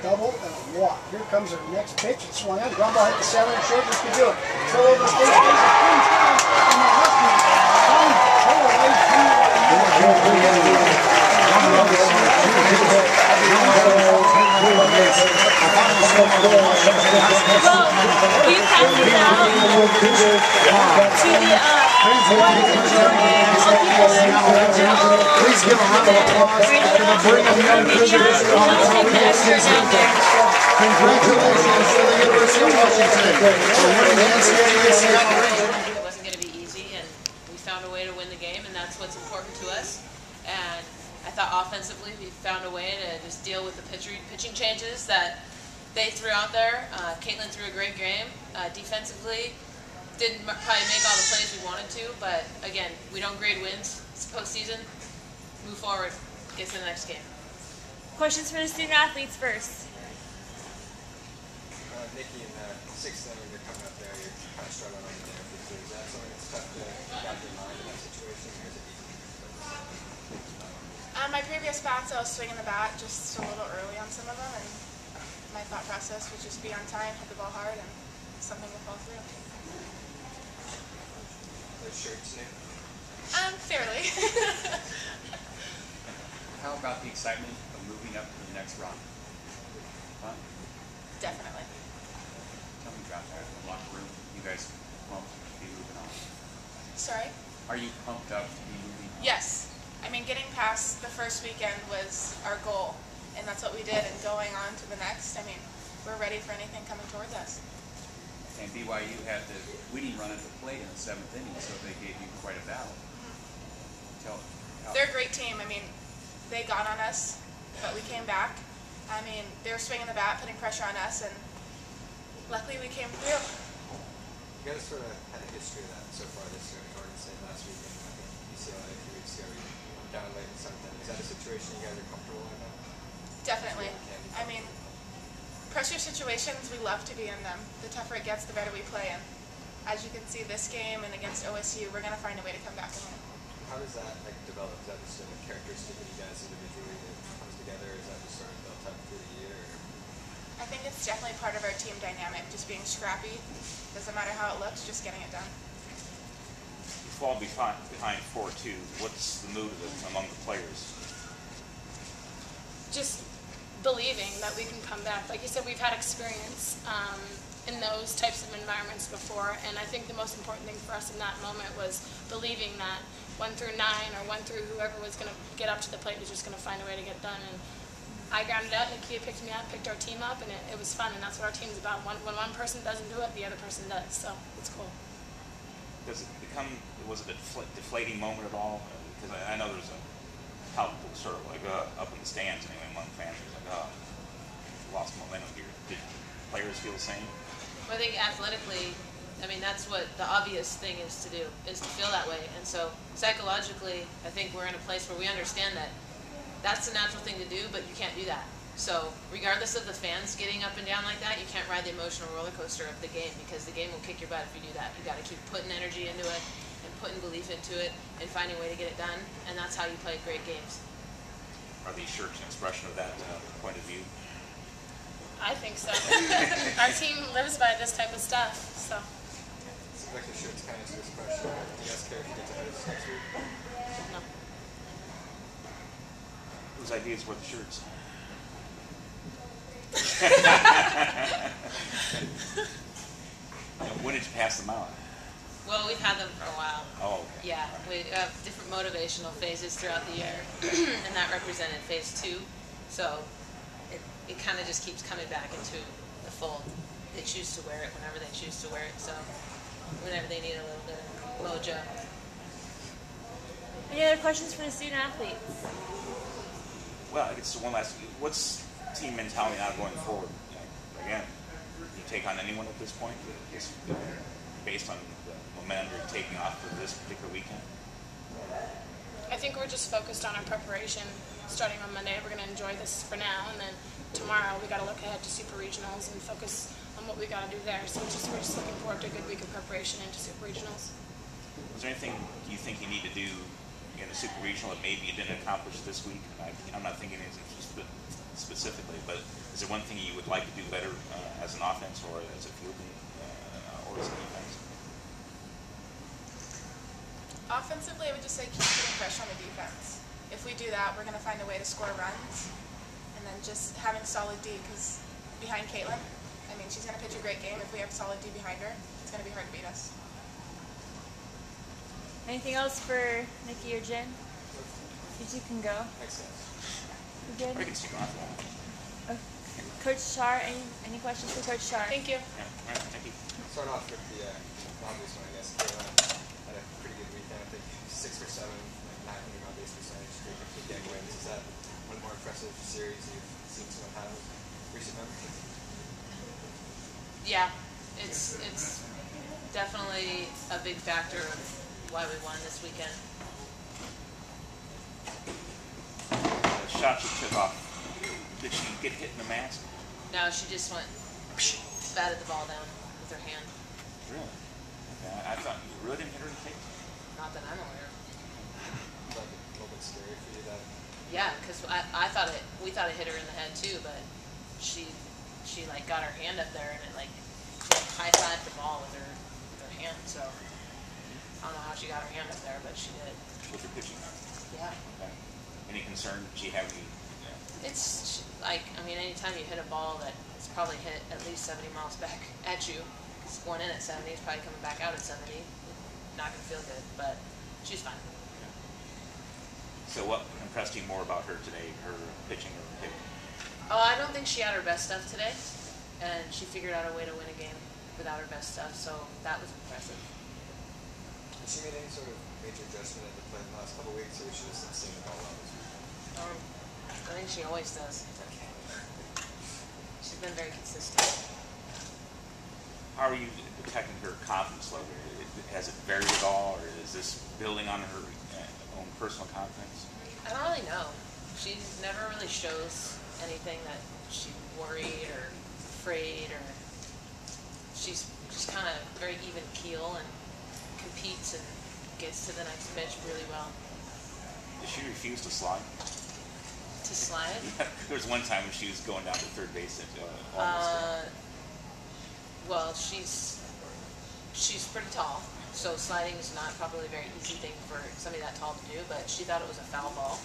double and a walk. Here comes our next pitch. It swung out. Ground ball hit the center and short. This could do it. Throw over the stage. And the Huskies pull away we passed it down to the please give a round of applause to the Brigham Young visitors on the holiday season. Congratulations to the University of Washington for winning the NCAA Seattle region. It wasn't going to be easy, and we found a way to win the game, and that's what's important to us. And I thought offensively we found a way to just deal with the pitching changes that they threw out there. Caitlin threw a great game. Defensively, didn't probably make all the plays we wanted to, but again, we don't grade wins. It's postseason. Move forward. Get to the next game. questions for the student athletes first. Niki, in the sixth inning, you're coming up there, you're kind of struggling on the there. Is that something that's tough to keep out your mind in that situation, or is it easy? My previous bats, I was swinging the bat just a little early on some of them, and my thought process would just be on time, hit the ball hard, and something will fall through. Those shirts new? Fairly. How about the excitement of moving up to the next round? Fun? Definitely. Tell me about that in the locker room. You guys pumped to be moving on? Sorry? Are you pumped up to be moving on? Yes. I mean, getting past the first weekend was our goal, and that's what we did, and going on to the next, I mean, we're ready for anything coming towards us. And BYU had the winning run at the plate in the seventh inning, so they gave you quite a battle. They're a great team. I mean, they got on us, but we came back. I mean, they were swinging the bat, putting pressure on us, and luckily we came through. You guys sort of had a history of that so far this year. Oregon State last week, and I think UCLA a few weeks ago, you were down late in something. Is that a situation you guys are comfortable in now? Definitely. I mean, pressure situations, we love to be in them. The tougher it gets, the better we play. And as you can see, this game and against OSU, we're going to find a way to come back and win. How does that develop? Is that just a characteristic of you guys individually that comes together? Is that just sort of built up through the year? Or? I think it's definitely part of our team dynamic, just being scrappy. Doesn't matter how it looks, just getting it done. You fall behind 4-2. What's the mood among the players? Just believing that we can come back. Like you said, we've had experience in those types of environments before, and I think the most important thing for us in that moment was believing that 1 through 9 or 1 through whoever was going to get up to the plate was just going to find a way to get done. And I grounded out, Niki picked me up, picked our team up, and it was fun, and that's what our team's about. When one person doesn't do it, the other person does, so it's cool. Was it a deflating moment at all? Because I know there's a palpable sort of like up in the stands anyway among fans. It's like, oh, lost momentum here. Did players feel the same? Well, I think athletically, I mean, that's what the obvious thing is to do, is to feel that way. And so psychologically, I think we're in a place where we understand that that's the natural thing to do, but you can't do that. So regardless of the fans getting up and down like that, you can't ride the emotional roller coaster of the game, because the game will kick your butt if you do that. You got to keep putting energy into it and putting belief into it and finding a way to get it done, and that's how you play great games. Are these shirts an expression of that point of view? I think so. Our team lives by this type of stuff, so. Seems like the shirts kind of answer this question. Do you guys care if you get to host next week? No. Whose ideas were the shirts? When did you pass them out? Well, we've had them for a while. Oh, okay. Yeah, we have different motivational phases throughout the year, and that represented phase 2. So it kind of just keeps coming back into the fold. They choose to wear it whenever they choose to wear it, so whenever they need a little bit of mojo. Any other questions for the student athletes? Well, I guess one last. What's team mentality now going forward? You know, again, you take on anyone at this point, based on the momentum you're taking off for this particular weekend? I think we're just focused on our preparation. Starting on Monday, we're going to enjoy this for now, and then tomorrow we got to look ahead to super regionals and focus on what we got to do there. So we're just looking forward to a good week of preparation into super regionals. Was there anything you think you need to do in the super regional that maybe you didn't accomplish this week? I'm not thinking it's just the specifically, but is there one thing you would like to do better as an offense or as a fielding or as a defense? Offensively, I would just say keep putting pressure on the defense. If we do that, we're going to find a way to score runs. And then just having solid D, because behind Caitlin, I mean, she's going to pitch a great game. If we have solid D behind her, it's going to be hard to beat us. Anything else for Niki or Jenn? You two can go. Thanks, guys. You good? Or you can stick around. Coach Tarr, any questions for Coach Tarr? Thank you. Yeah, all right, thank you. Start off with the obvious one, I guess. Caitlin had a pretty good weekend. I think 6 or 7, like 900 on base percentage, 350 game wins. Is that one more impressive series you've seen someone have in recent memory? Yeah, it's definitely a big factor of why we won this weekend. The shot she took off, did she get hit in the mask? No, she just went, batted the ball down with her hand. Really? Okay, I thought you really didn't hit her in the face. Not that I'm aware of. Was that a little bit scary for you? That Yeah, because we thought it hit her in the head too, but she like got her hand up there and it like high-fived the ball with her hand. So I don't know how she got her hand up there, but she did. With her pitching? Yeah. Okay. Any concern? Did she have any? It's like, I mean, anytime you hit a ball that it's probably hit at least 70 miles back at you, it's going in at 70, it's probably coming back out at 70. Not going to feel good, but she's fine. Okay. So what impressed you more about her today, her pitching or her hitting? Oh, I don't think she had her best stuff today, and she figured out a way to win a game without her best stuff, so that was impressive. has she made any sort of major adjustment in the play in the last couple of weeks, or was she just seeing the ball out this week? I think she always does. She's been very consistent. How are you detecting her confidence level? Has it varied at all, or is this building on her own personal confidence? I don't really know. She never really shows anything that she's worried or afraid, or she's just kind of very even keel and competes and gets to the next pitch really well. Did she refuse to slide? To slide? There was one time when she was going down to third base at almost. Well, she's pretty tall, so sliding is not probably a very easy thing for somebody that tall to do, but she thought it was a foul ball.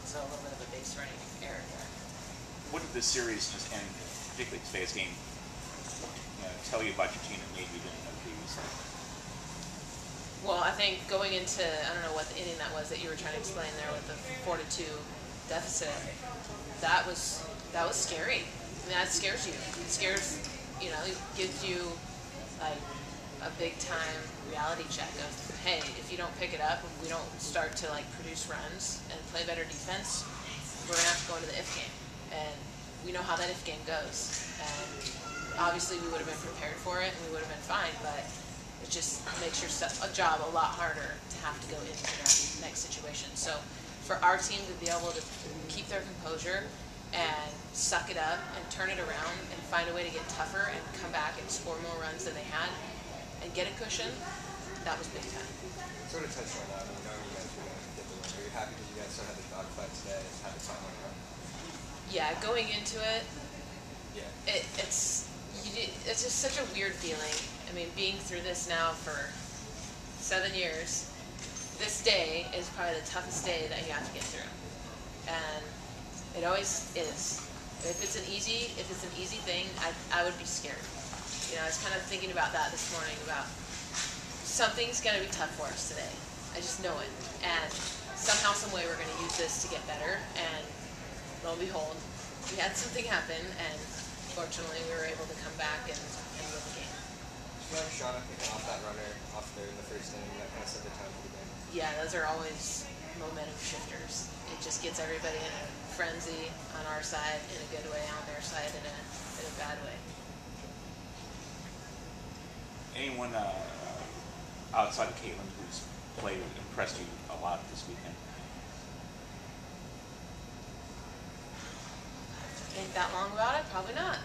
So a little bit of a base running error there. What did this series, and particularly today's game, tell you about your team that maybe you didn't know previously? Well, I think going into, I don't know what the inning that was that you were trying to explain there with the 4-2 deficit, that was scary. I mean, that scares you. It scares, it gives you like a big time reality check of, hey, if you don't pick it up, if we don't start to like produce runs and play better defense, we're gonna have to go into the if game. And we know how that if game goes. And obviously we would have been prepared for it and we would have been fine, but it just makes your job a lot harder to have to go into that next situation. So for our team to be able to keep their composure and suck it up and turn it around and find a way to get tougher and come back and score more runs than they had and get a cushion, that was big time. Sort of touched on that, knowing you guys were going to get the win. Are you happy that you guys sort of had the dogfight today and had the time on your own? Yeah, going into it, Yeah. it's just such a weird feeling. I mean, being through this now for 7 years, this day is probably the toughest day that you have to get through. And it always is. If it's an easy thing, I would be scared. I was kind of thinking about that this morning, about something's going to be tough for us today. I just know it. And somehow, some way, we're going to use this to get better. And lo and behold, we had something happen, and fortunately, we were able to come back and win the game. Did you like Shauna picking off that runner off there in the first inning that kind of set the tone for the game? Yeah, those are always momentum shifters. It just gets everybody in a frenzy on our side in a good way, on their side in a bad way. Anyone outside of Caitlin who's played impressed you a lot this weekend? Think that long about it? Probably not.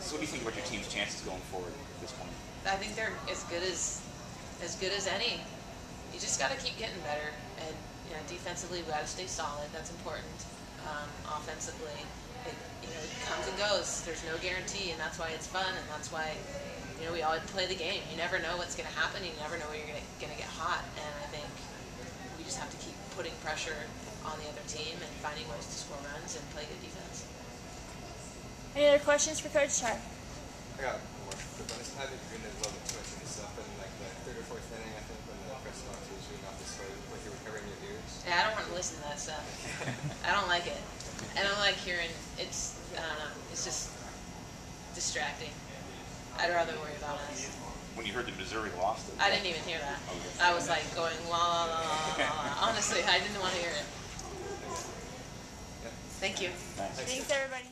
So what do you think about your team's chances going forward at this point? I think they're as good as any. You just got to keep getting better, and You know, defensively, we got to stay solid. That's important. Offensively, it comes and goes. There's no guarantee, and that's why it's fun, and that's why we all play the game. You never know what's going to happen. You never know when you're going to get hot, and I think we just have to keep putting pressure on the other team and finding ways to score runs and play good defense. Any other questions for Coach Tarr? I got one more quick one. I think you're a little bit too much into stuff in like the third or fourth inning. I think when the press box was shooting off the score, like you were covering your ears. Yeah, I don't want to listen to that stuff. I don't like it. I don't like hearing it's. I don't know. It's just distracting. I'd rather worry about us. When you heard that Missouri lost it? I didn't even hear that. Okay. I was like going la la la la la. Honestly, I didn't want to hear it. Thank you. Thanks. Thanks, everybody.